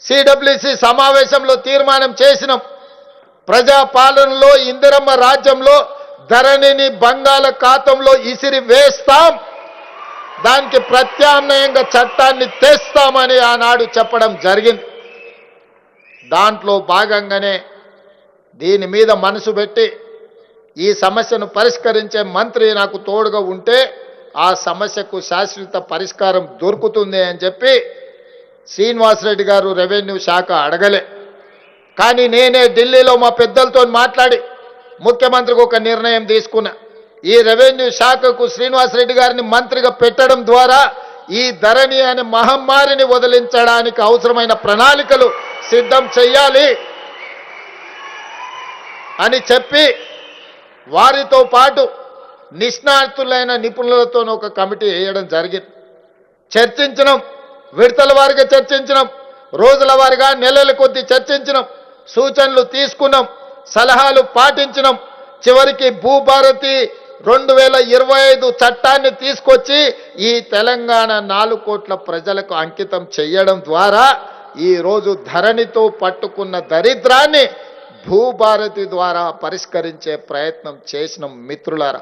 CWC సమావేశంలో తీర్మానం చేసినాం. ప్రజాపాలనలో ఇందిరమ్మ రాజ్యంలో ధరణిని బంగాళాఖాతంలో ఇసిరి వేస్తాం, దానికి ప్రత్యామ్నాయంగా చట్టాన్ని తెస్తామని ఆనాడు చెప్పడం జరిగింది. దాంట్లో భాగంగానే దీని మీద మనసు పెట్టి ఈ సమస్యను పరిష్కరించే మంత్రి నాకు తోడుగా ఉంటే ఆ సమస్యకు శాశ్వత పరిష్కారం దొరుకుతుంది అని చెప్పి శ్రీనివాసరెడ్డి గారు రెవెన్యూ శాఖ అడగలే. కానీ నేనే ఢిల్లీలో మా పెద్దలతో మాట్లాడి ముఖ్యమంత్రికి ఒక నిర్ణయం తీసుకున్నా. ఈ రెవెన్యూ శాఖకు శ్రీనివాసరెడ్డి గారిని మంత్రిగా పెట్టడం ద్వారా ఈ ధరణి అనే మహమ్మారిని వదిలించడానికి అవసరమైన ప్రణాళికలు సిద్ధం చేయాలి అని చెప్పి వారితో పాటు నిష్ణాతులైన నిపుణులతో ఒక కమిటీ వేయడం జరిగింది. చర్చించినాం, విడతల వారిగా చర్చించినాం, రోజుల వారిగా నెలల కొద్దీ చర్చించినాం, సూచనలు తీసుకున్నాం, సలహాలు పాటించినాం. చివరికి భూభారతి 2025 చట్టాన్ని తీసుకొచ్చి ఈ తెలంగాణ 4 కోట్ల ప్రజలకు అంకితం చేయడం ద్వారా ఈరోజు ధరణితో పట్టుకున్న దరిద్రాన్ని భూభారతి ద్వారా పరిష్కరించే ప్రయత్నం చేసిన మిత్రులారా.